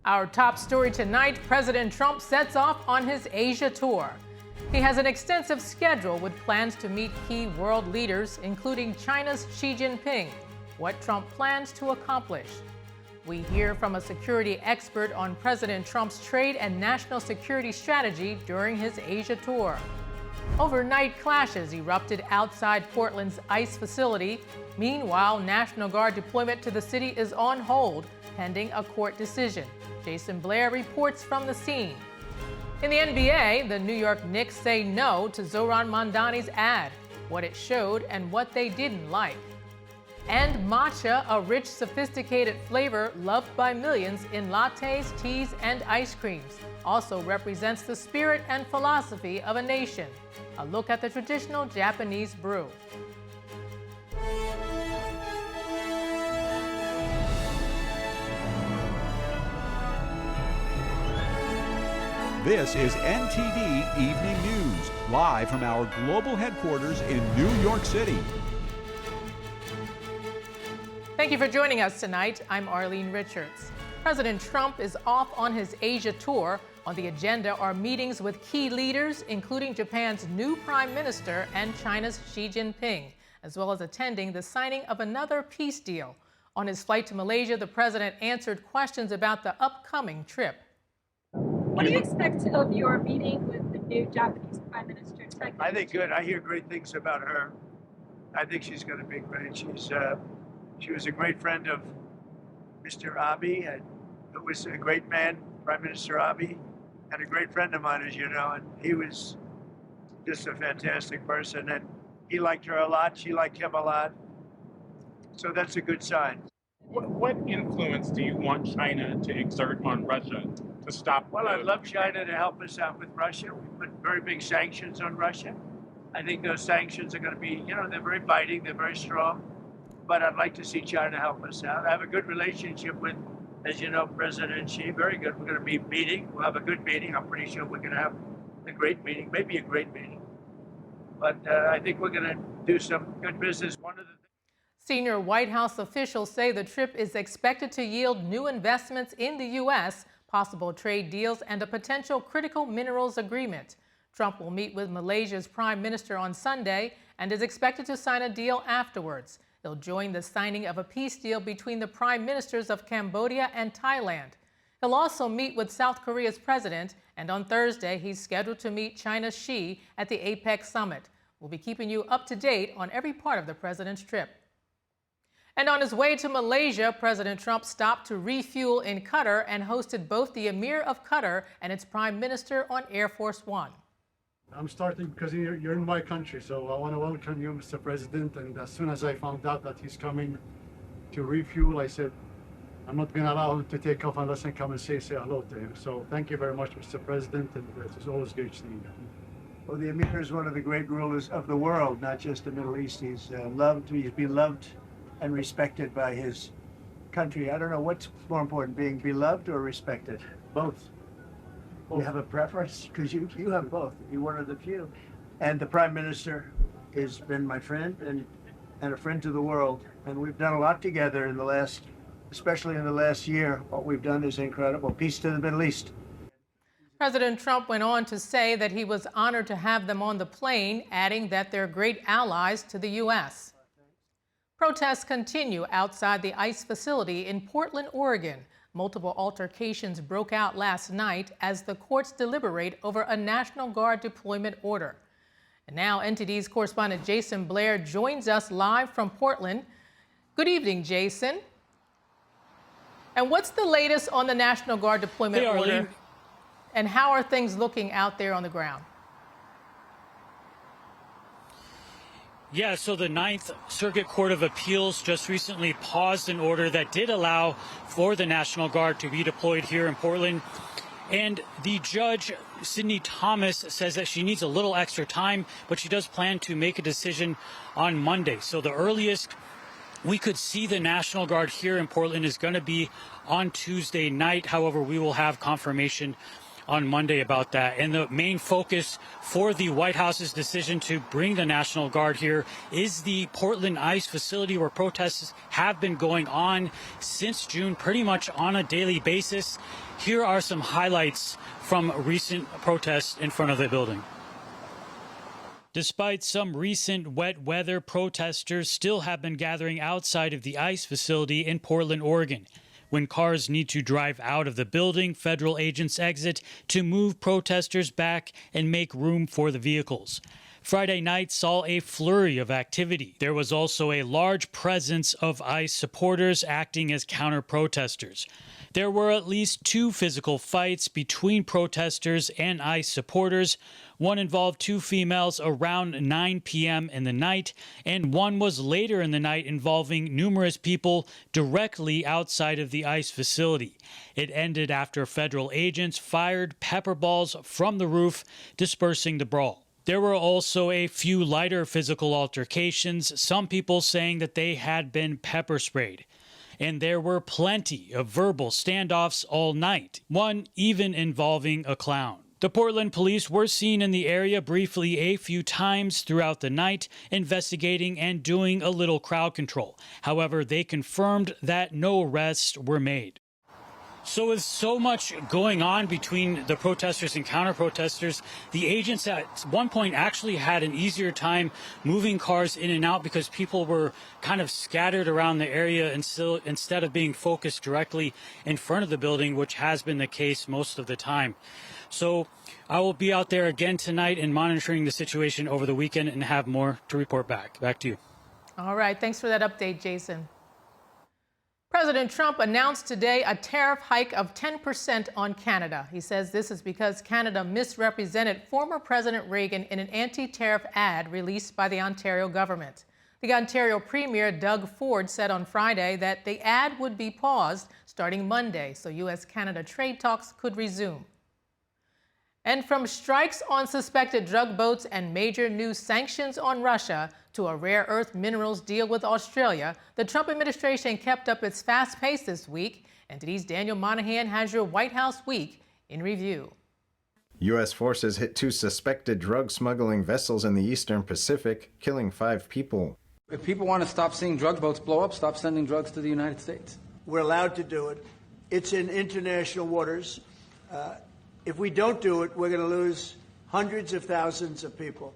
Our top story tonight, President Trump sets off on his Asia tour. He has an extensive schedule with plans to meet key world leaders, including China's Xi Jinping. What Trump plans to accomplish. We hear from a security expert on President Trump's trade and national security strategy during his Asia tour. Overnight clashes erupted outside Portland's ICE facility. Meanwhile, National Guard deployment to the city is on hold, pending a court decision. Jason Blair reports from the scene. In the NBA, the New York Knicks say no to Zohran Mamdani's ad, what it showed and what they didn't like. And matcha, a rich, sophisticated flavor loved by millions in lattes, teas, and ice creams, also represents the spirit and philosophy of a nation. A look at the traditional Japanese brew. This is NTD Evening News, live from our global headquarters in New York City. Thank you for joining us tonight. I'm Arlene Richards. President Trump is off on his Asia tour. On the agenda are meetings with key leaders, including Japan's new Prime Minister and China's Xi Jinping, as well as attending the signing of another peace deal. On his flight to Malaysia, the president answered questions about the upcoming trip. What do you expect of your meeting with the new Japanese Prime Minister? I think good. I hear great things about her. I think she's going to be great. She was a great friend of Mr. Abe, who was a great man, Prime Minister Abe, and a great friend of mine, as you know, and he was just a fantastic person, and he liked her a lot. She liked him a lot. So that's a good sign. What influence do you want China to exert on Russia to stop? Well, I'd love China to help us out with Russia. We put very big sanctions on Russia. I think those sanctions are going to be, they're very biting, they're very strong. But I'd like to see China help us out. I have a good relationship with, as you know, President Xi. Very good. We're going to be meeting. We'll have a good meeting. I'm pretty sure we're going to have a great meeting, maybe a great meeting. But I think we're going to do some good business. Senior White House officials say the trip is expected to yield new investments in the U.S., possible trade deals, and a potential critical minerals agreement. Trump will meet with Malaysia's Prime Minister on Sunday and is expected to sign a deal afterwards. He'll join the signing of a peace deal between the prime ministers of Cambodia and Thailand. He'll also meet with South Korea's president, and on Thursday, he's scheduled to meet China's Xi at the APEC summit. We'll be keeping you up to date on every part of the president's trip. And on his way to Malaysia, President Trump stopped to refuel in Qatar and hosted both the emir of Qatar and its prime minister on Air Force One. I'm starting because you're in my country, so I want to welcome you, Mr. President. And as soon as I found out that he's coming to refuel, I said, I'm not going to allow him to take off unless I come and say hello to him. So thank you very much, Mr. President, and it's always great seeing you. Well, the emir is one of the great rulers of the world, not just the Middle East. He's beloved and respected by his country. I don't know what's more important, being beloved or respected. Both. You have a preference? Because you have both. You're one of the few. And the Prime Minister has been my friend and a friend to the world. And we've done a lot together especially in the last year. What we've done is incredible. Peace to the Middle East. President Trump went on to say that he was honored to have them on the plane, adding that they're great allies to the U.S. Protests continue outside the ICE facility in Portland, Oregon. Multiple altercations broke out last night as the courts deliberate over a National Guard deployment order. And now NTD's correspondent Jason Blair joins us live from Portland. Good evening, Jason. And what's the latest on the National Guard deployment order? And how are things looking out there on the ground? Yeah, so the Ninth Circuit Court of Appeals just recently paused an order that did allow for the National Guard to be deployed here in Portland. And the judge, Sydney Thomas, says that she needs a little extra time, but she does plan to make a decision on Monday. So the earliest we could see the National Guard here in Portland is going to be on Tuesday night. However, we will have confirmation on Monday about that. And the main focus for the White House's decision to bring the National Guard here is the Portland ICE facility, where protests have been going on since June, pretty much on a daily basis. Here are some highlights from recent protests in front of the building. Despite some recent wet weather, protesters still have been gathering outside of the ICE facility in Portland, Oregon. When cars need to drive out of the building, federal agents exit to move protesters back and make room for the vehicles. Friday night saw a flurry of activity. There was also a large presence of ICE supporters acting as counter-protesters. There were at least 2 physical fights between protesters and ICE supporters. One involved 2 females around 9 p.m. in the night, and one was later in the night involving numerous people directly outside of the ICE facility. It ended after federal agents fired pepper balls from the roof, dispersing the brawl. There were also a few lighter physical altercations, some people saying that they had been pepper sprayed. And there were plenty of verbal standoffs all night, one even involving a clown. The Portland police were seen in the area briefly a few times throughout the night, investigating and doing a little crowd control. However, they confirmed that no arrests were made. So with so much going on between the protesters and counter-protesters, the agents at one point actually had an easier time moving cars in and out because people were kind of scattered around the area and still, instead of being focused directly in front of the building, which has been the case most of the time. So I will be out there again tonight and monitoring the situation over the weekend and have more to report back. Back to you. All right. Thanks for that update, Jason. President Trump announced today a tariff hike of 10% on Canada. He says this is because Canada misrepresented former President Reagan in an anti-tariff ad released by the Ontario government. The Ontario Premier Doug Ford said on Friday that the ad would be paused starting Monday so U.S.-Canada trade talks could resume. And from strikes on suspected drug boats and major new sanctions on Russia to a rare earth minerals deal with Australia, the Trump administration kept up its fast pace this week. NTD's Daniel Monahan has your White House week in review. U.S. forces hit 2 suspected drug smuggling vessels in the Eastern Pacific, killing 5 people. If people want to stop seeing drug boats blow up, stop sending drugs to the United States. We're allowed to do it. It's in international waters. If we don't do it, we're going to lose hundreds of thousands of people.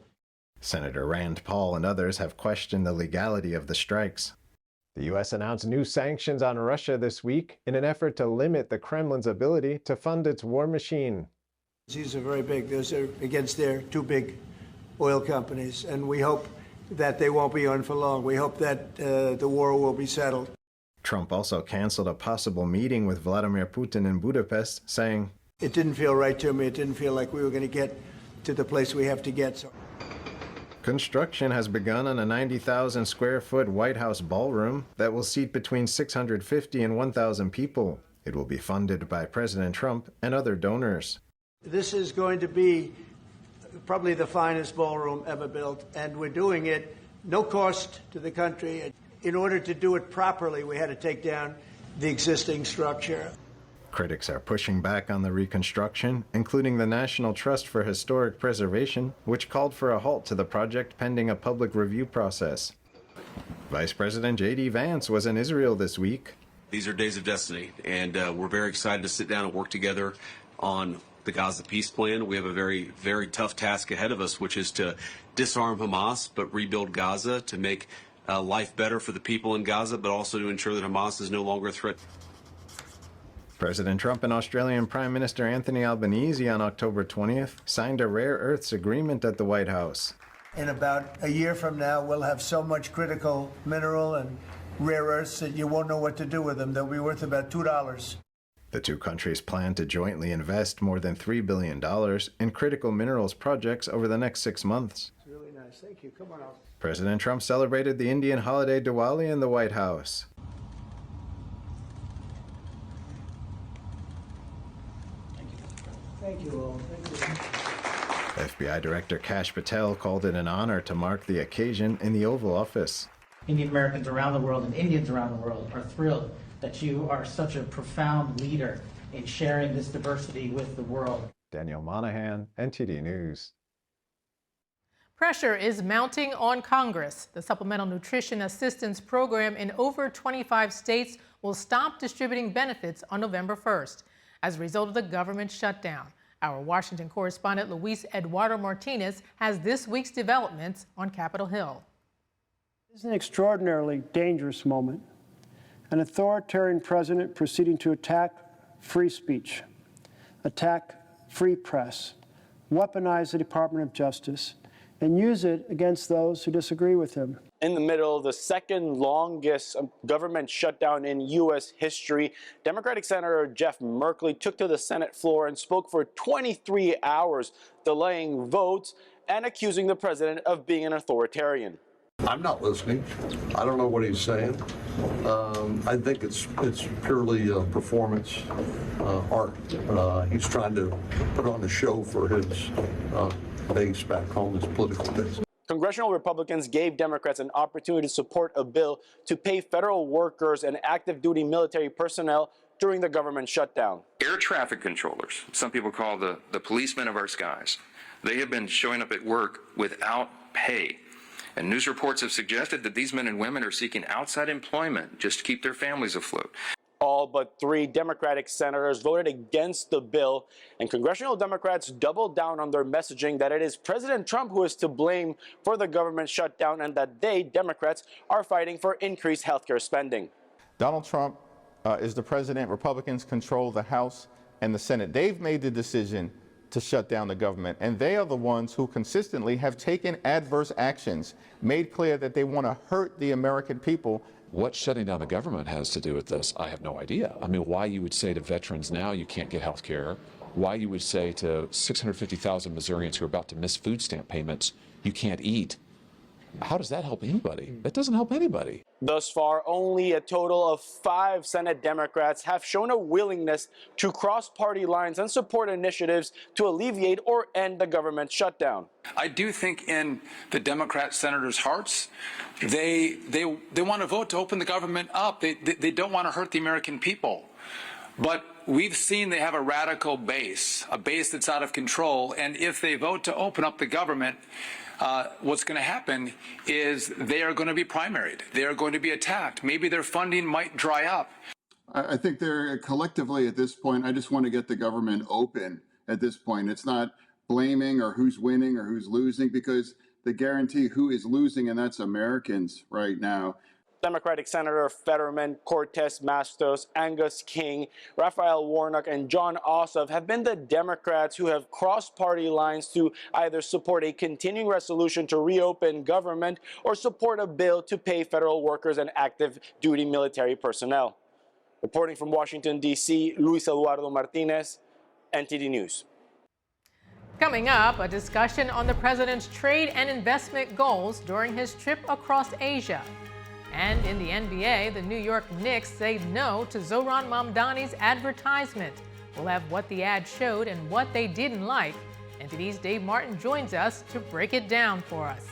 Senator Rand Paul and others have questioned the legality of the strikes. The U.S. announced new sanctions on Russia this week in an effort to limit the Kremlin's ability to fund its war machine. These are very big. Those are against their 2 big oil companies, and we hope that they won't be on for long. We hope that the war will be settled. Trump also canceled a possible meeting with Vladimir Putin in Budapest, saying, "It didn't feel right to me. It didn't feel like we were going to get to the place we have to get." So. Construction has begun on a 90,000 square foot White House ballroom that will seat between 650 and 1,000 people. It will be funded by President Trump and other donors. This is going to be probably the finest ballroom ever built, and we're doing it no cost to the country. In order to do it properly, we had to take down the existing structure. Critics are pushing back on the reconstruction, including the National Trust for Historic Preservation, which called for a halt to the project pending a public review process. Vice President J.D. Vance was in Israel this week. These are days of destiny, and we're very excited to sit down and work together on the Gaza peace plan. We have a very, very tough task ahead of us, which is to disarm Hamas, but rebuild Gaza to make life better for the people in Gaza, but also to ensure that Hamas is no longer a threat. President Trump and Australian Prime Minister Anthony Albanese on October 20th signed a rare earths agreement at the White House. In about a year from now, we'll have so much critical mineral and rare earths that you won't know what to do with them. They'll be worth about $2. The 2 countries plan to jointly invest more than $3 billion in critical minerals projects over the next 6 months. It's really nice. Thank you. Come on. President Trump celebrated the Indian holiday Diwali in the White House. Thank you all. Thank you. FBI Director Kash Patel called it an honor to mark the occasion in the Oval Office. Indian Americans around the world and Indians around the world are thrilled that you are such a profound leader in sharing this diversity with the world. Daniel Monahan, NTD News. Pressure is mounting on Congress. The Supplemental Nutrition Assistance Program in over 25 states will stop distributing benefits on November 1st as a result of the government shutdown. Our Washington correspondent Luis Eduardo Martinez has this week's developments on Capitol Hill. This is an extraordinarily dangerous moment. An authoritarian president proceeding to attack free speech, attack free press, weaponize the Department of Justice, and use it against those who disagree with him. In the middle of the second longest government shutdown in U.S. history, Democratic Senator Jeff Merkley took to the Senate floor and spoke for 23 hours, delaying votes and accusing the president of being an authoritarian. I'm not listening. I don't know what he's saying. I think it's purely performance art. He's trying to put on a show for his base back home, his political base. Congressional Republicans gave Democrats an opportunity to support a bill to pay federal workers and active duty military personnel during the government shutdown. Air traffic controllers, some people call the policemen of our skies, they have been showing up at work without pay. And news reports have suggested that these men and women are seeking outside employment just to keep their families afloat. All but 3 Democratic senators voted against the bill, and congressional Democrats doubled down on their messaging that it is President Trump who is to blame for the government shutdown and that they, Democrats, are fighting for increased healthcare spending. Donald Trump is the president. Republicans control the House and the Senate. They've made the decision to shut down the government, and they are the ones who consistently have taken adverse actions, made clear that they want to hurt the American people. What shutting down the government has to do with this, I have no idea. I mean, why you would say to veterans now you can't get health care, why you would say to 650,000 Missourians who are about to miss food stamp payments, you can't eat. How does that help anybody? That doesn't help anybody. Thus far, only a total of 5 Senate Democrats have shown a willingness to cross party lines and support initiatives to alleviate or end the government shutdown. I do think in the Democrat senators' hearts, they want to vote to open the government up. They don't want to hurt the American people. But we've seen they have a radical base, a base that's out of control. And if they vote to open up the government, what's going to happen is they are going to be primaried. They are going to be attacked. Maybe their funding might dry up. I think they're collectively at this point, I just want to get the government open at this point. It's not blaming or who's winning or who's losing, because they guarantee who is losing, and that's Americans right now. Democratic Senator Fetterman, Cortez Matos, Angus King, Raphael Warnock, and John Ossoff have been the Democrats who have crossed party lines to either support a continuing resolution to reopen government or support a bill to pay federal workers and active duty military personnel. Reporting from Washington, D.C., Luis Eduardo Martinez, NTD News. Coming up, a discussion on the president's trade and investment goals during his trip across Asia. And in the NBA, the New York Knicks say no to Zohran Mamdani's advertisement. We'll have what the ad showed and what they didn't like. NTD's Dave Martin joins us to break it down for us.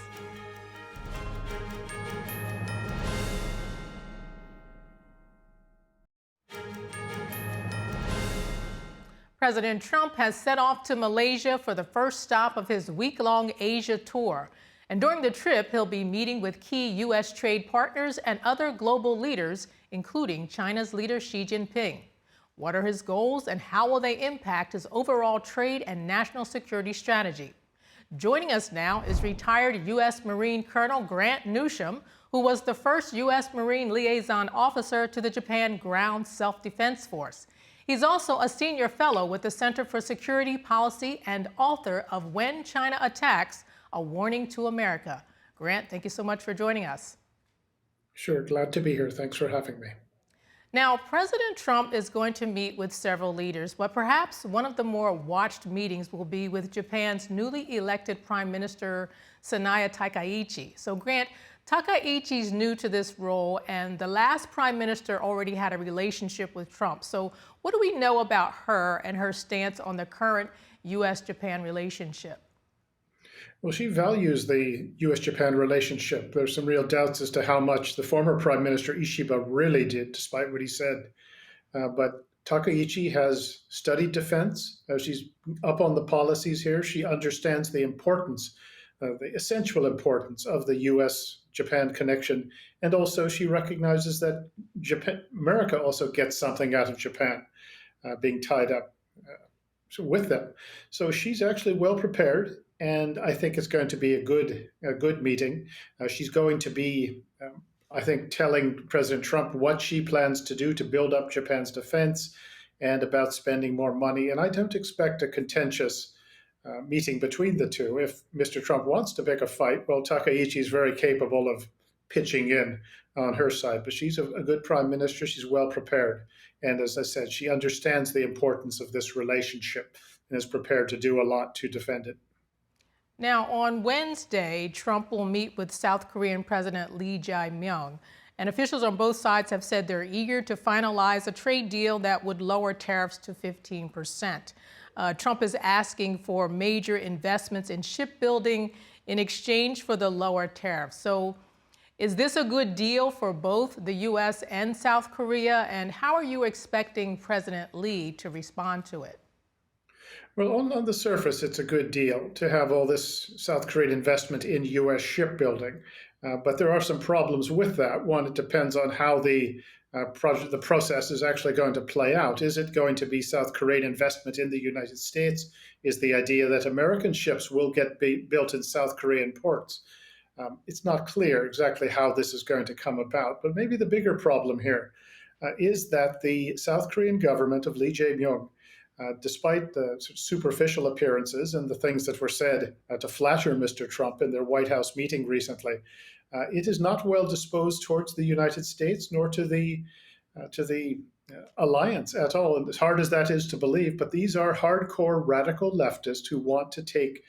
President Trump has set off to Malaysia for the first stop of his week-long Asia tour. And during the trip, he'll be meeting with key U.S. trade partners and other global leaders, including China's leader Xi Jinping. What are his goals and how will they impact his overall trade and national security strategy? Joining us now is retired U.S. Marine Colonel Grant Newsham, who was the first U.S. Marine liaison officer to the Japan Ground Self-Defense Force. He's also a senior fellow with the Center for Security Policy and author of When China Attacks, A Warning to America. Grant, thank you so much for joining us. Sure, glad to be here. Thanks for having me. Now, President Trump is going to meet with several leaders, but perhaps one of the more watched meetings will be with Japan's newly elected Prime Minister Sanae Takaichi. So, Grant, Takaichi's new to this role, and the last prime minister already had a relationship with Trump. So what do we know about her and her stance on the current U.S.-Japan relationship? Well, she values the U.S.-Japan relationship. There's some real doubts as to how much the former Prime Minister Ishiba really did, despite what he said. But Takaichi has studied defense. She's up on the policies here. She understands the importance, the essential importance of the U.S.-Japan connection. And also she recognizes that America also gets something out of Japan being tied up with them. So she's actually well prepared, and I think it's going to be a good meeting. She's going to be, I think, telling President Trump what she plans to do to build up Japan's defense and about spending more money. And I don't expect a contentious meeting between the two. If Mr. Trump wants to pick a fight, well, Takaichi is very capable of pitching in on her side. But she's a good prime minister. She's well prepared. And as I said, she understands the importance of this relationship and is prepared to do a lot to defend it. Now, on Wednesday, Trump will meet with South Korean President Lee Jae-myung, and officials on both sides have said they're eager to finalize a trade deal that would lower tariffs to 15%. Trump is asking for major investments in shipbuilding in exchange for the lower tariffs. So is this a good deal for both the U.S. and South Korea? And how are you expecting President Lee to respond to it? Well, on the surface, it's a good deal to have all this South Korean investment in U.S. shipbuilding. But there are some problems with that. One, it depends on how the process is actually going to play out. Is it going to be South Korean investment in the United States? Is the idea that American ships will get built in South Korean ports? It's not clear exactly how this is going to come about, but maybe the bigger problem here is that the South Korean government of Lee Jae-myung, despite the sort of superficial appearances and the things that were said to flatter Mr. Trump in their White House meeting recently, it is not well disposed towards the United States nor to the alliance at all. And as hard as that is to believe, but these are hardcore radical leftists who want to take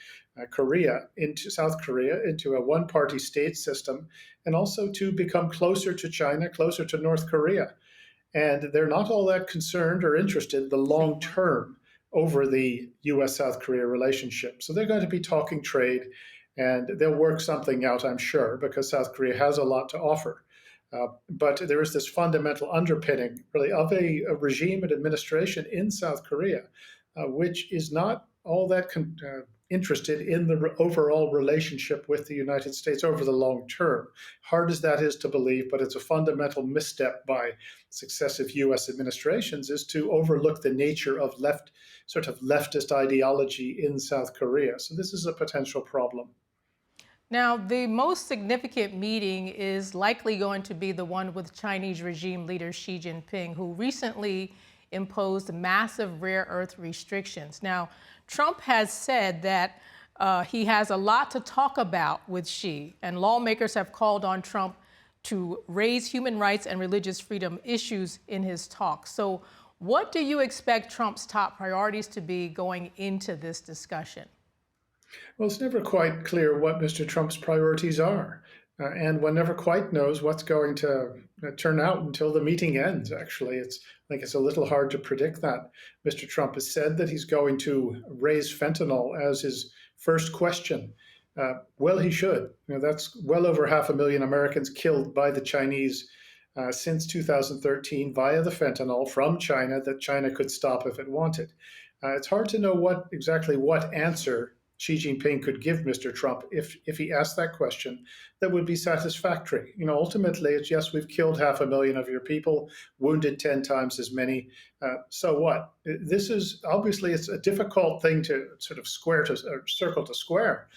South Korea into a one-party state system, and also to become closer to China, closer to North Korea. And they're not all that concerned or interested in the long term over the U.S.-South Korea relationship. So they're going to be talking trade, and they'll work something out, I'm sure, because South Korea has a lot to offer. But there is this fundamental underpinning, really, of a regime and administration in South Korea, which is not all that interested in the overall relationship with the United States over the long term. Hard as that is to believe, but it's a fundamental misstep by successive U.S. administrations, is to overlook the nature of leftist ideology in South Korea. So this is a potential problem. Now, the most significant meeting is likely going to be the one with Chinese regime leader Xi Jinping, who recently imposed massive rare earth restrictions. Now, Trump has said that he has a lot to talk about with Xi, and lawmakers have called on Trump to raise human rights and religious freedom issues in his talks. So what do you expect Trump's top priorities to be going into this discussion? Well, it's never quite clear what Mr. Trump's priorities are. And one never quite knows what's going to turn out until the meeting ends, actually. I think it's a little hard to predict that. Mr. Trump has said that he's going to raise fentanyl as his first question. Well, he should. That's well over 500,000 Americans killed by the Chinese since 2013 via the fentanyl from China that China could stop if it wanted. It's hard to know exactly what answer Xi Jinping could give Mr. Trump if he asked that question that would be satisfactory. Ultimately, it's, yes, we've killed 500,000 of your people, wounded 10 times as many. So what? This is obviously, it's a difficult thing to sort of circle to square.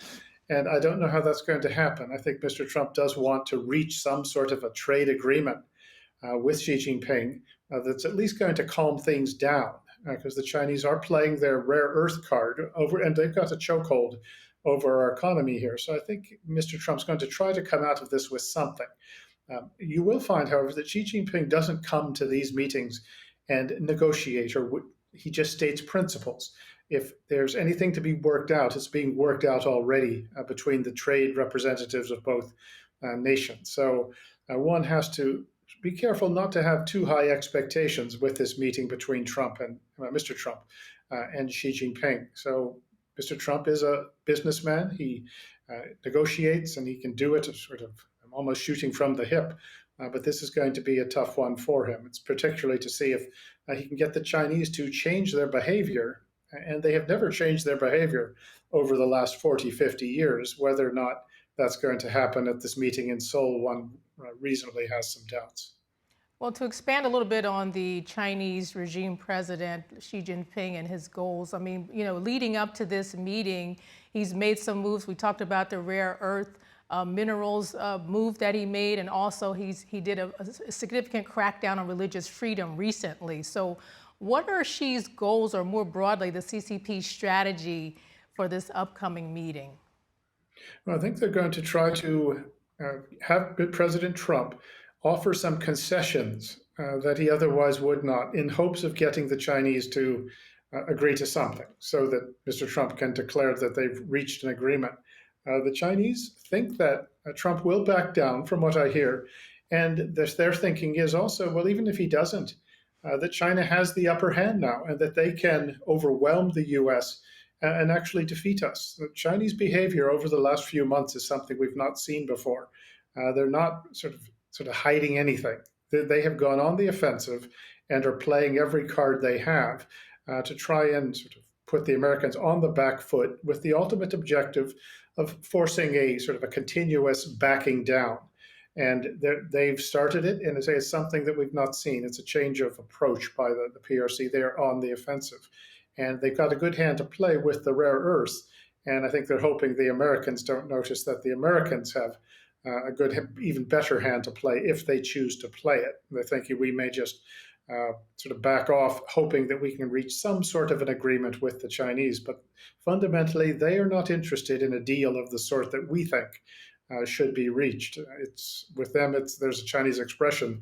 And I don't know how that's going to happen. I think Mr. Trump does want to reach some sort of a trade agreement with Xi Jinping that's at least going to calm things down. Because the Chinese are playing their rare earth card and they've got a chokehold over our economy here. So I think Mr. Trump's going to try to come out of this with something. You will find, however, that Xi Jinping doesn't come to these meetings and negotiate, or he just states principles. If there's anything to be worked out, it's being worked out already between the trade representatives of both nations. So one has to be careful not to have too high expectations with this meeting between Trump and Mr. Trump and Xi Jinping. So Mr. Trump is a businessman. He negotiates, and he can do it sort of almost shooting from the hip. but this is going to be a tough one for him. It's particularly to see if he can get the Chinese to change their behavior, and they have never changed their behavior over the last 40, 50 years. Whether or not that's going to happen at this meeting in Seoul, one reasonably has some doubts. Well, to expand a little bit on the Chinese regime president, Xi Jinping, and his goals, I mean, leading up to this meeting, he's made some moves. We talked about the rare earth minerals move that he made, and also he did a significant crackdown on religious freedom recently. So what are Xi's goals, or more broadly, the CCP's strategy for this upcoming meeting? Well, I think they're going to try to have President Trump offer some concessions that he otherwise would not, in hopes of getting the Chinese to agree to something, so that Mr. Trump can declare that they've reached an agreement. The Chinese think that Trump will back down, from what I hear, and their thinking is also, well, even if he doesn't, that China has the upper hand now, and that they can overwhelm the U.S. and actually defeat us. The Chinese behavior over the last few months is something we've not seen before. They're not sort of hiding anything. They have gone on the offensive and are playing every card they have to try and sort of put the Americans on the back foot, with the ultimate objective of forcing a sort of a continuous backing down. And they've started it, and it's something that we've not seen. It's a change of approach by the PRC. They're on the offensive, and they've got a good hand to play with the rare earths. And I think they're hoping the Americans don't notice that the Americans have a good, even better hand to play if they choose to play it. They're thinking we may just sort of back off, hoping that we can reach some sort of an agreement with the Chinese. But fundamentally, they are not interested in a deal of the sort that we think should be reached. It's with them. There's a Chinese expression: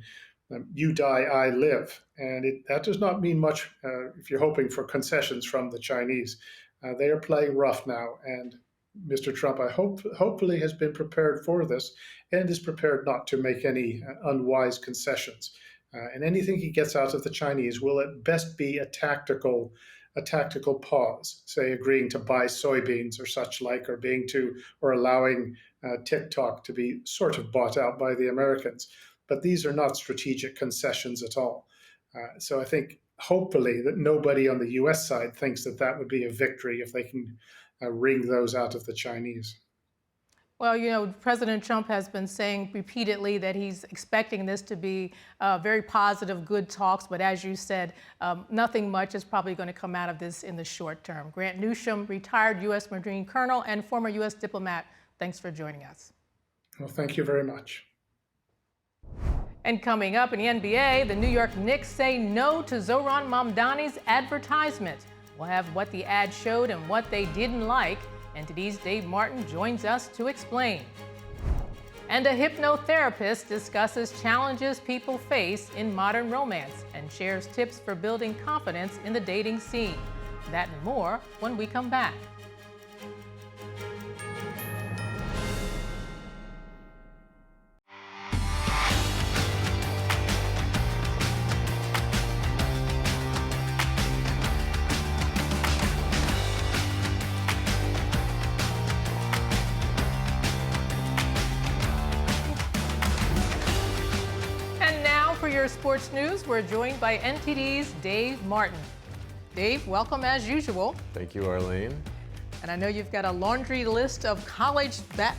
"You die, I live," and that does not mean much if you're hoping for concessions from the Chinese. They are playing rough now, and Mr. Trump, hopefully, has been prepared for this and is prepared not to make any unwise concessions. And anything he gets out of the Chinese will at best be a tactical pause, say agreeing to buy soybeans or such like, or allowing TikTok to be sort of bought out by the Americans. But these are not strategic concessions at all. So I think hopefully that nobody on the U.S. side thinks that would be a victory if they can wring those out of the Chinese. Well, President Trump has been saying repeatedly that he's expecting this to be very positive, good talks. But as you said, nothing much is probably going to come out of this in the short term. Grant Newsham, retired U.S. Marine Colonel and former U.S. diplomat, thanks for joining us. Well, thank you very much. And coming up in the NBA, the New York Knicks say no to Zohran Mamdani's advertisement. We'll have what the ad showed and what they didn't like. NTD's Dave Martin joins us to explain. And a hypnotherapist discusses challenges people face in modern romance and shares tips for building confidence in the dating scene. That and more when we come back. Sports news, we're joined by NTD's Dave Martin. Dave, welcome as usual. Thank you, Arlene. And I know you've got a laundry list of college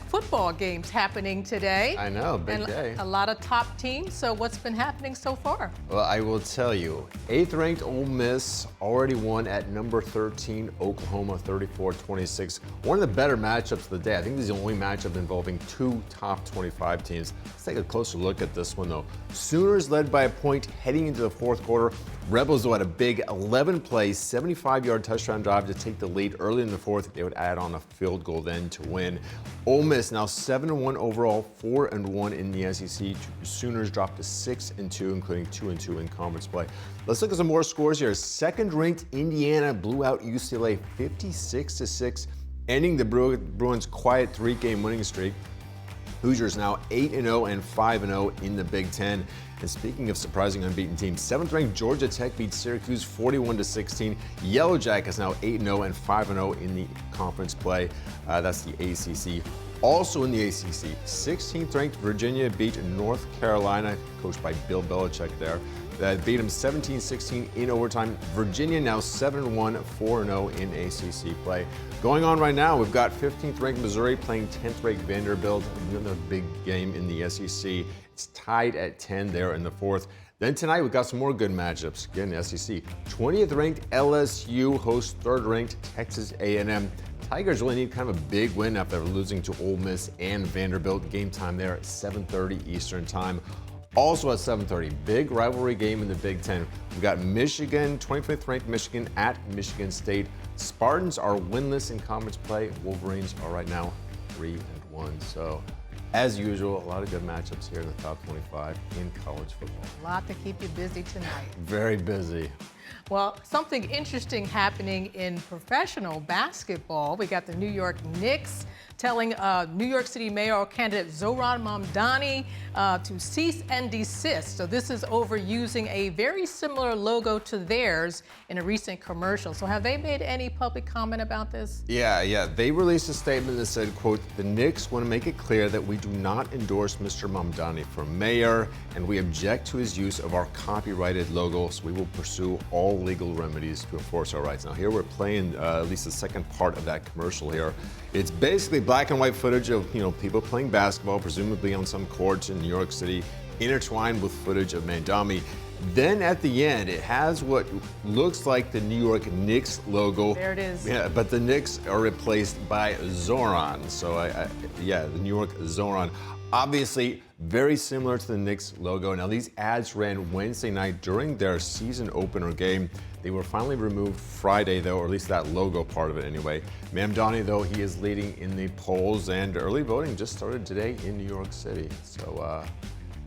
football games happening today. I know, big day. A lot of top teams. So what's been happening so far? Well, I will tell you, 8th-ranked Ole Miss already won at number 13, Oklahoma, 34-26. One of the better matchups of the day. I think this is the only matchup involving two top 25 teams. Let's take a closer look at this one, though. Sooners led by a point heading into the fourth quarter. Rebels, though, had a big 11-play, 75-yard touchdown drive to take the lead early in the fourth. They would add on a field goal then to win. Ole Miss now 7-1 overall, 4-1 in the SEC. Sooners dropped to 6-2, including 2-2 in conference play. Let's look at some more scores here. Second-ranked Indiana blew out UCLA 56-6, ending the Bruins' quiet 3-game winning streak. Hoosiers now 8-0 and 5-0 in the Big Ten. And speaking of surprising unbeaten teams, 7th-ranked Georgia Tech beat Syracuse 41-16. Yellow Jackets now 8-0 and 5-0 in the conference play. That's the ACC. Also in the ACC, 16th ranked Virginia beat North Carolina, coached by Bill Belichick there. That beat them 17-16 in overtime. Virginia now 7-1, 4-0 in ACC play. Going on right now, we've got 15th ranked Missouri playing 10th ranked Vanderbilt. Another big game in the SEC. It's tied at 10 there in the fourth. Then tonight, we've got some more good matchups. Again, the SEC. 20th ranked LSU hosts 3rd ranked Texas A&M. Tigers really need kind of a big win after losing to Ole Miss and Vanderbilt. Game time there at 7:30 Eastern time. Also at 7:30, big rivalry game in the Big Ten. We've got Michigan, 25th ranked Michigan at Michigan State. Spartans are winless in conference play. Wolverines are right now 3-1. So, as usual, a lot of good matchups here in the top 25 in college football. A lot to keep you busy tonight. Very busy. Well, something interesting happening in professional basketball. We got the New York Knicks telling New York City mayoral candidate Zohran Mamdani to cease and desist. So this is over using a very similar logo to theirs in a recent commercial. So have they made any public comment about this? Yeah. They released a statement that said, quote, "The Knicks want to make it clear that we do not endorse Mr. Mamdani for mayor, and we object to his use of our copyrighted logo, so we will pursue all legal remedies to enforce our rights." Now here we're playing at least the second part of that commercial here. It's basically black and white footage of people playing basketball, presumably on some courts in New York City, intertwined with footage of Mamdani. Then at the end, it has what looks like the New York Knicks logo. There it is. Yeah, but the Knicks are replaced by Zohran. So the New York Zohran. Obviously, very similar to the Knicks logo. Now, these ads ran Wednesday night during their season opener game. They were finally removed Friday, though, or at least that logo part of it anyway. Mamdani, though, he is leading in the polls, and early voting just started today in New York City. So,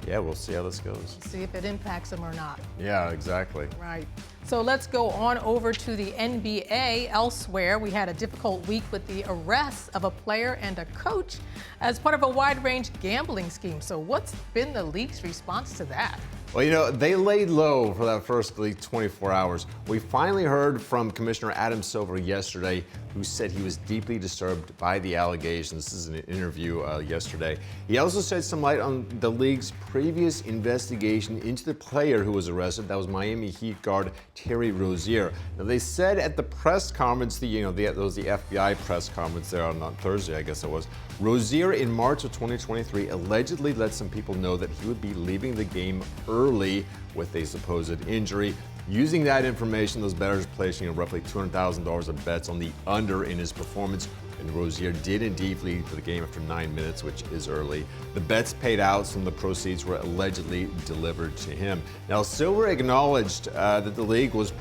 yeah, we'll see how this goes. See if it impacts them or not. Yeah, exactly. Right. So let's go on over to the NBA. Elsewhere, we had a difficult week with the arrest of a player and a coach as part of a wide-range gambling scheme. So what's been the league's response to that? Well, they laid low for that first 24 hours. We finally heard from Commissioner Adam Silver yesterday, who said he was deeply disturbed by the allegations. This is an interview yesterday. He also shed some light on the league's previous investigation into the player who was arrested. That was Miami Heat guard Terry Rozier. Now, they said at the press conference, that was the FBI press conference there on Thursday, I guess it was, Rozier in March of 2023 allegedly let some people know that he would be leaving the game early with a supposed injury. Using that information, those bettors placing roughly $200,000 of bets on the under in his performance. And Rozier did indeed leave the game after 9 minutes, which is early. The bets paid out, some of the proceeds were allegedly delivered to him. Now, Silver acknowledged that the league was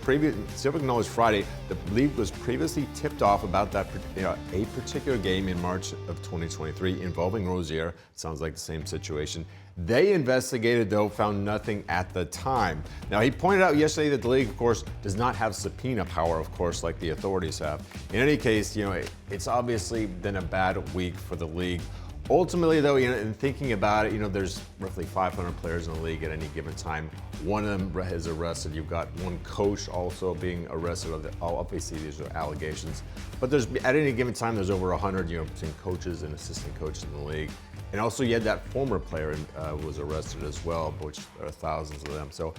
Silver acknowledged Friday the league was previously tipped off about that a particular game in March of 2023 involving Rozier. Sounds like the same situation. They investigated, though, found nothing at the time. Now, he pointed out yesterday that the league, of course, does not have subpoena power, of course, like the authorities have. In any case, it's obviously been a bad week for the league. Ultimately, though, in thinking about it, there's roughly 500 players in the league at any given time. One of them is arrested. You've got one coach also being arrested. Obviously, these are allegations. But at any given time, there's over 100, between coaches and assistant coaches in the league. And also, you had that former player was arrested as well, which there are thousands of them. So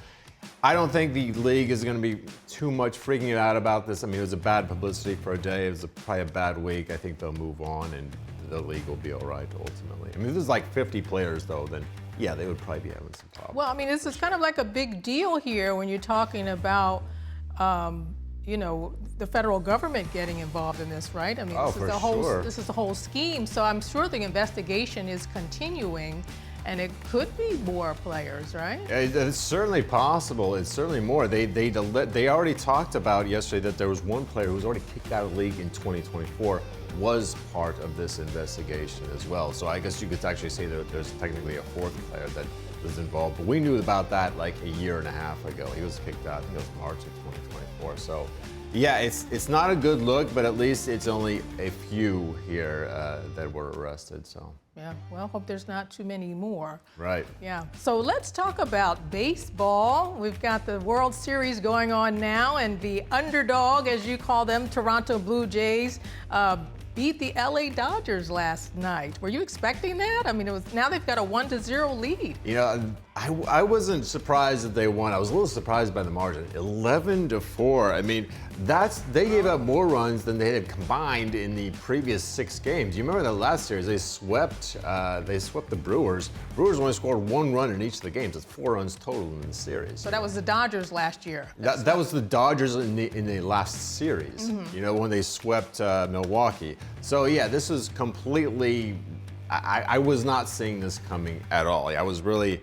I don't think the league is going to be too much freaking out about this. I mean, it was a bad publicity for a day. It was probably a bad week. I think they'll move on, and the league will be all right ultimately. I mean, if there's like 50 players, though, then yeah, they would probably be having some problems. Well, I mean, this is kind of like a big deal here when you're talking about, the federal government getting involved in this, right? I mean, this is the whole scheme. So I'm sure the investigation is continuing, and it could be more players, right? It's certainly possible. It's certainly more. They already talked about yesterday that there was one player who was already kicked out of the league in 2024 was part of this investigation as well. So I guess you could actually say that there's technically a fourth player that was involved. But we knew about that like a year and a half ago. He was kicked out, I think it was March of 2024. So yeah, it's not a good look, but at least it's only a few here that were arrested. So yeah, well, hope there's not too many more. Right. Yeah. So let's talk about baseball. We've got the World Series going on now, and the underdog, as you call them, Toronto Blue Jays, beat the LA Dodgers last night. Were you expecting that? I mean, now they've got a 1-0 lead. You know, I wasn't surprised that they won. I was a little surprised by the margin, 11-4. I mean, they gave up more runs than they had combined in the previous 6 games. You remember that last series they swept the Brewers. Brewers only scored 1 run in each of the games. That's 4 runs total in the series. So that was the Dodgers last year. That was the Dodgers in the last series. You know, when they swept Milwaukee. So yeah, this was completely. I was not seeing this coming at all. I was really.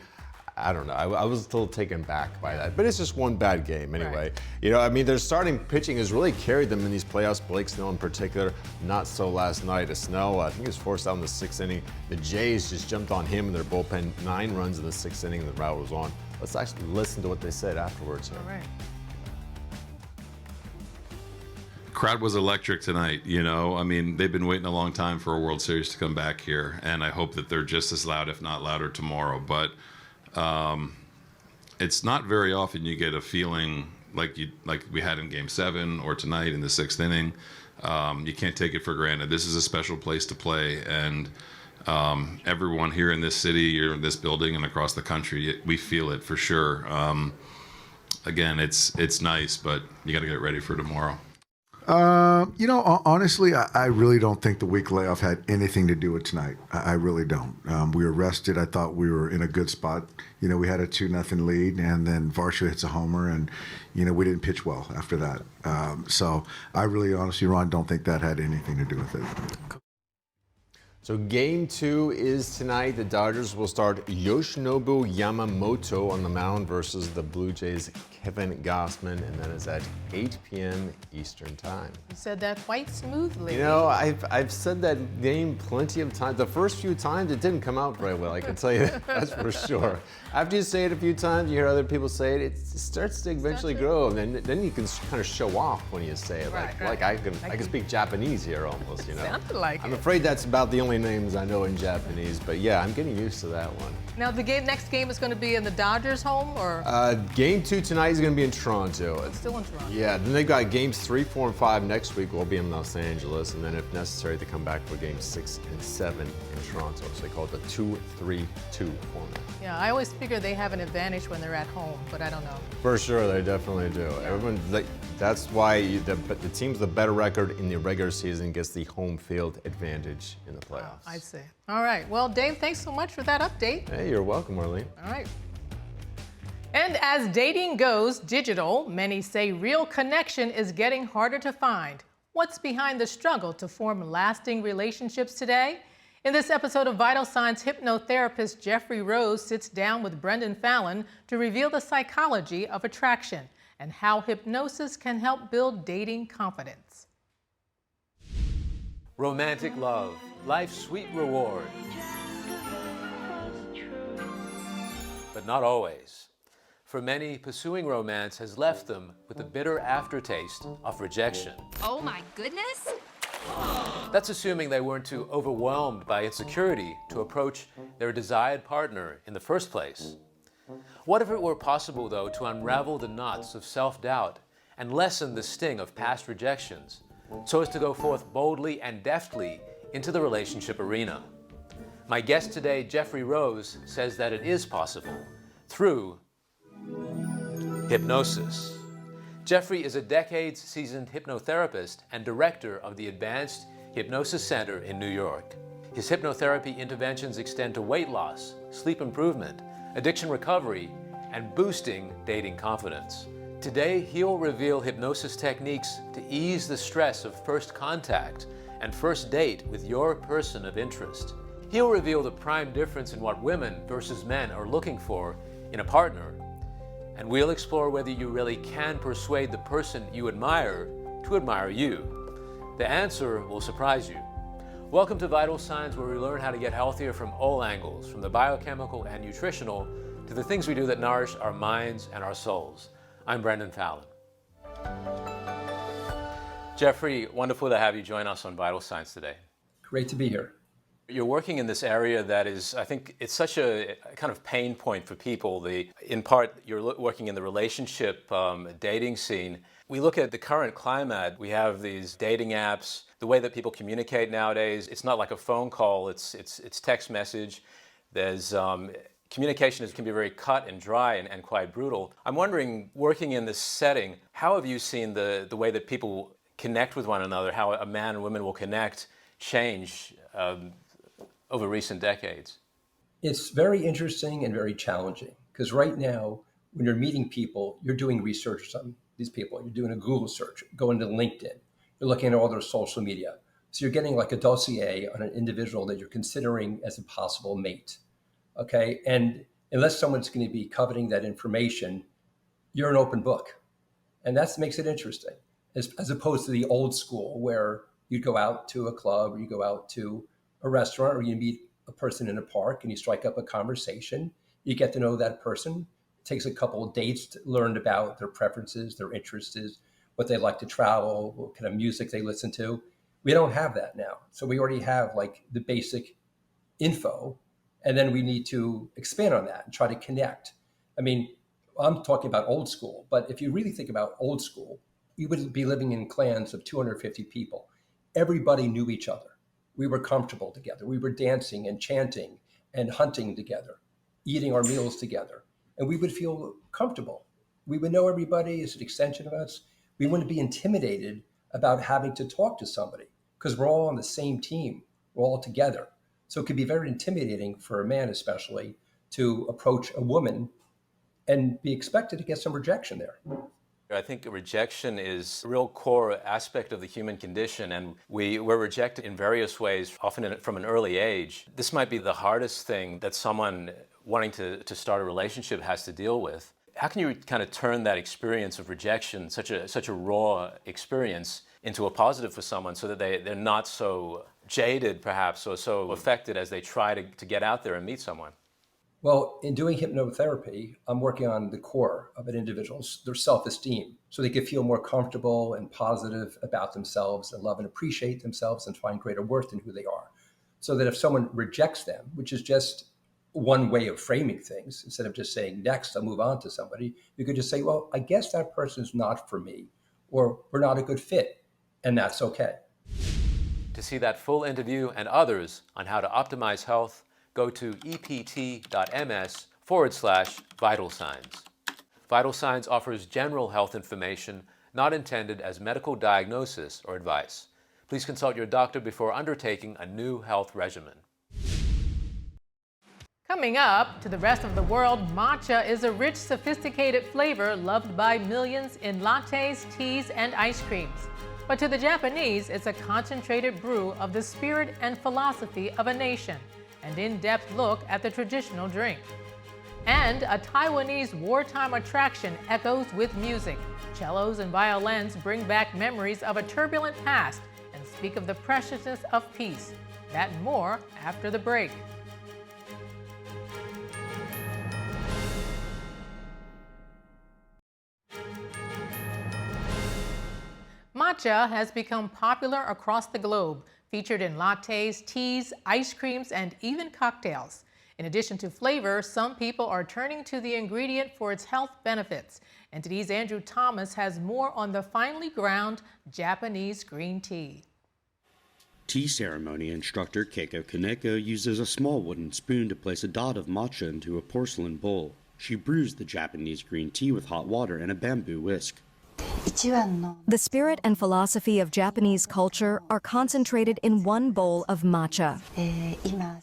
I don't know. I was still taken back by that. But it's just one bad game anyway. Right. You know, I mean, their starting pitching has really carried them in these playoffs. Blake Snell in particular, not so last night. Snell, I think he was forced out in the 6th inning. The Jays just jumped on him in their bullpen, 9 runs in the 6th inning, and the rout was on. Let's actually listen to what they said afterwards. All right. Crowd was electric tonight, you know. I mean, they've been waiting a long time for a World Series to come back here, and I hope that they're just as loud, if not louder, tomorrow. But it's not very often you get a feeling like we had in Game 7 or tonight in the 6th inning. You can't take it for granted. This is a special place to play, and everyone here in this city, or in this building, and across the country, we feel it for sure. Again, it's nice, but you got to get ready for tomorrow. You know, honestly, I really don't think the week layoff had anything to do with tonight. I really don't. We were rested. I thought we were in a good spot. You know, we had a 2-0 lead, and then Varsho hits a homer, and, you know, we didn't pitch well after that. So I really, honestly, Ron, don't think that had anything to do with it. So Game 2 is tonight. The Dodgers will start Yoshinobu Yamamoto on the mound versus the Blue Jays' Kevin Gossman, and that is at 8 p.m. Eastern Time. You said that quite smoothly. You know, I've said that name plenty of times. The first few times, it didn't come out very well, I can tell you that, that's for sure. After you say it a few times, you hear other people say it, it starts to eventually grow, and then you can kind of show off when you say it. Like I can speak Japanese here almost, you know. Sounded like I'm it. afraid that's about the only names I know in Japanese, but yeah, I'm getting used to that one. Now, the next game is going to be in the Dodgers' home, or? Game 2 tonight is going to be in Toronto. It's still in Toronto. Yeah, then they've got games 3, 4, and 5 next week. We'll be in Los Angeles, and then if necessary, they come back for games 6 and 7 in Toronto. So they call it the 2-3-2 format. Yeah, I always figure they have an advantage when they're at home, but I don't know. For sure, they definitely do. Everyone, that's why the team with the better record in the regular season gets the home field advantage in the playoffs. I see. All right. Well, Dave, thanks so much for that update. Hey, you're welcome, Marlene. All right. And as dating goes digital, many say real connection is getting harder to find. What's behind the struggle to form lasting relationships today? In this episode of Vital Signs, hypnotherapist Jeffrey Rose sits down with Brendan Fallon to reveal the psychology of attraction and how hypnosis can help build dating confidence. Romantic love, life's sweet reward. But not always. For many, pursuing romance has left them with the bitter aftertaste of rejection. Oh my goodness! That's assuming they weren't too overwhelmed by insecurity to approach their desired partner in the first place. What if it were possible, though, to unravel the knots of self-doubt and lessen the sting of past rejections, so as to go forth boldly and deftly into the relationship arena? My guest today, Jeffrey Rose, says that it is possible through hypnosis. Jeffrey is a decades-seasoned hypnotherapist and director of the Advanced Hypnosis Center in New York. His hypnotherapy interventions extend to weight loss, sleep improvement, addiction recovery, and boosting dating confidence. Today, he'll reveal hypnosis techniques to ease the stress of first contact and first date with your person of interest. He'll reveal the prime difference in what women versus men are looking for in a partner, and we'll explore whether you really can persuade the person you admire to admire you. The answer will surprise you. Welcome to Vital Signs, where we learn how to get healthier from all angles, from the biochemical and nutritional to the things we do that nourish our minds and our souls. I'm Brendan Fallon. Jeffrey, wonderful to have you join us on Vital Signs today. Great to be here. You're working in this area that is, I think, it's such a kind of pain point for people. In part, you're working in the relationship dating scene. We look at the current climate. We have these dating apps. The way that people communicate nowadays, it's not like a phone call. It's text message. There's communication can be very cut and dry and quite brutal. I'm wondering, working in this setting, how have you seen the way that people connect with one another, how a man and woman will connect, change over recent decades? It's very interesting and very challenging because right now, when you're meeting people, you're doing research on these people. You're doing a Google search, going to LinkedIn. You're looking at all their social media. So you're getting like a dossier on an individual that you're considering as a possible mate. Okay. And unless someone's going to be coveting that information, you're an open book. And that makes it interesting, as opposed to the old school where you'd go out to a club or you go out to a restaurant or you meet a person in a park and you strike up a conversation. You get to know that person. It takes a couple of dates to learn about their preferences, their interests, what they like to travel, what kind of music they listen to. We don't have that now. So we already have like the basic info, and then we need to expand on that and try to connect. I mean, I'm talking about old school, but if you really think about old school, you would be living in clans of 250 people. Everybody knew each other. We were comfortable together. We were dancing and chanting and hunting together, eating our meals together, and we would feel comfortable. We would know everybody as an extension of us. We wouldn't be intimidated about having to talk to somebody because we're all on the same team. We're all together. So it could be very intimidating for a man, especially, to approach a woman and be expected to get some rejection there. I think rejection is a real core aspect of the human condition, and we're rejected in various ways, often from an early age. This might be the hardest thing that someone wanting to start a relationship has to deal with. How can you kind of turn that experience of rejection, such a raw experience, into a positive for someone so that they're not so jaded, perhaps, or so affected as they try to get out there and meet someone? Well, in doing hypnotherapy, I'm working on the core of an individual's, their self-esteem, so they can feel more comfortable and positive about themselves and love and appreciate themselves and find greater worth in who they are. So that if someone rejects them, which is just one way of framing things, instead of just saying, next, I'll move on to somebody, you could just say, well, I guess that person's not for me, or we're not a good fit, and that's okay. To see that full interview and others on how to optimize health, go to ept.ms/vital signs. Vital Signs offers general health information not intended as medical diagnosis or advice. Please consult your doctor before undertaking a new health regimen. Coming up, to the rest of the world, matcha is a rich, sophisticated flavor loved by millions in lattes, teas, and ice creams. But to the Japanese, it's a concentrated brew of the spirit and philosophy of a nation. An in-depth look at the traditional drink. And a Taiwanese wartime attraction echoes with music. Cellos and violins bring back memories of a turbulent past and speak of the preciousness of peace. That and more after the break. Matcha has become popular across the globe, featured in lattes, teas, ice creams, and even cocktails. In addition to flavor, some people are turning to the ingredient for its health benefits. NTD's Andrew Thomas has more on the finely ground Japanese green tea. Tea ceremony instructor Keiko Kaneko uses a small wooden spoon to place a dot of matcha into a porcelain bowl. She brews the Japanese green tea with hot water and a bamboo whisk. The spirit and philosophy of Japanese culture are concentrated in one bowl of matcha.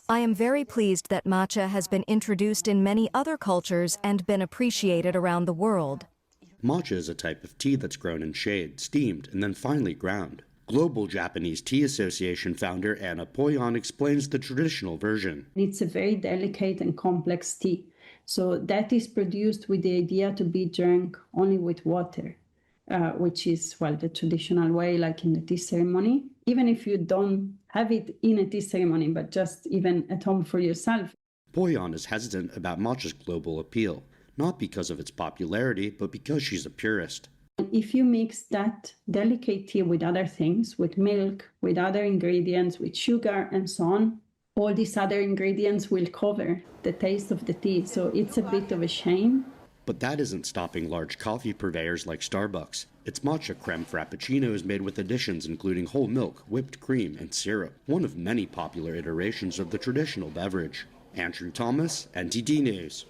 I am very pleased that matcha has been introduced in many other cultures and been appreciated around the world. Matcha is a type of tea that's grown in shade, steamed, and then finely ground. Global Japanese Tea Association founder Anna Poyon explains the traditional version. It's a very delicate and complex tea. So that is produced with the idea to be drunk only with water. Which is, well, the traditional way, like in the tea ceremony, even if you don't have it in a tea ceremony, but just even at home for yourself. Poyon is hesitant about matcha's global appeal, not because of its popularity, but because she's a purist. If you mix that delicate tea with other things, with milk, with other ingredients, with sugar, and so on, all these other ingredients will cover the taste of the tea. So it's a bit of a shame. But that isn't stopping large coffee purveyors like Starbucks. Its matcha creme frappuccino is made with additions including whole milk, whipped cream, and syrup, one of many popular iterations of the traditional beverage. Andrew Thomas, NTD News.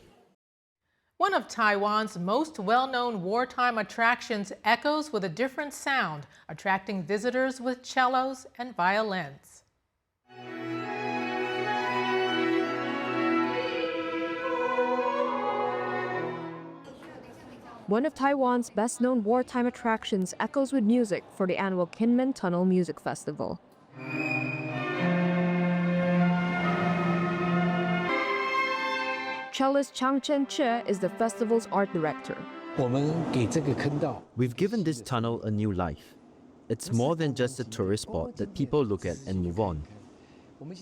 One of Taiwan's most well-known wartime attractions echoes with a different sound, attracting visitors with cellos and violins. One of Taiwan's best-known wartime attractions echoes with music for the annual Kinman Tunnel Music Festival. Cellist Chang Chen-che is the festival's art director. We've given this tunnel a new life. It's more than just a tourist spot that people look at and move on.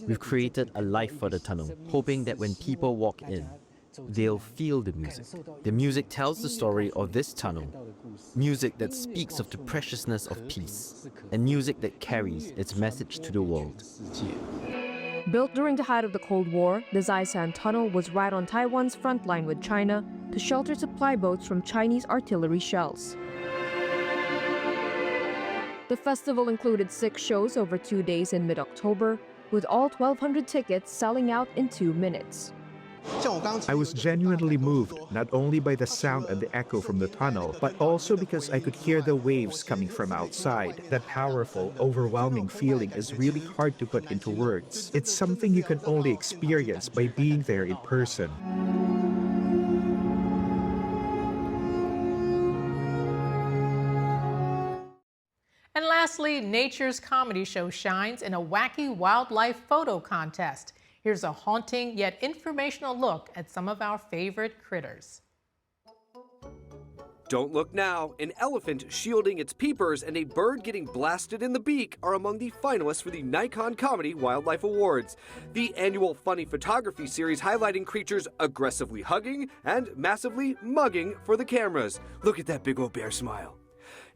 We've created a life for the tunnel, hoping that when people walk in, they'll feel the music. The music tells the story of this tunnel, music that speaks of the preciousness of peace, and music that carries its message to the world. Built during the height of the Cold War, the Zaisan Tunnel was right on Taiwan's front line with China to shelter supply boats from Chinese artillery shells. The festival included 6 shows over 2 days in mid-October, with all 1,200 tickets selling out in 2 minutes. I was genuinely moved, not only by the sound and the echo from the tunnel, but also because I could hear the waves coming from outside. That powerful, overwhelming feeling is really hard to put into words. It's something you can only experience by being there in person. And lastly, Nature's comedy show shines in a wacky wildlife photo contest. Here's a haunting yet informational look at some of our favorite critters. Don't look now. An elephant shielding its peepers and a bird getting blasted in the beak are among the finalists for the Nikon Comedy Wildlife Awards, the annual funny photography series highlighting creatures aggressively hugging and massively mugging for the cameras. Look at that big old bear smile.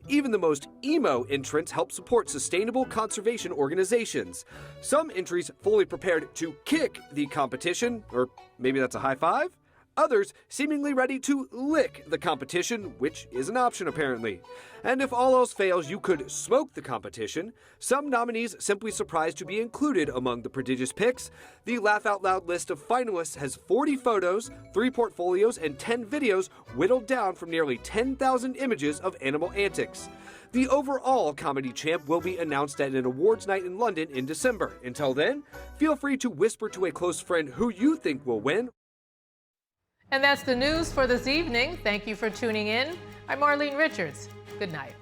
Even the most emo entrants help support sustainable conservation organizations. Some entries fully prepared to kick the competition, or maybe that's a high five? Others seemingly ready to lick the competition, which is an option apparently. And if all else fails, you could smoke the competition. Some nominees simply surprised to be included among the prodigious picks. The Laugh Out Loud list of finalists has 40 photos, 3 portfolios, and 10 videos whittled down from nearly 10,000 images of animal antics. The overall comedy champ will be announced at an awards night in London in December. Until then, feel free to whisper to a close friend who you think will win. And that's the news for this evening. Thank you for tuning in. I'm Marlene Richards. Good night.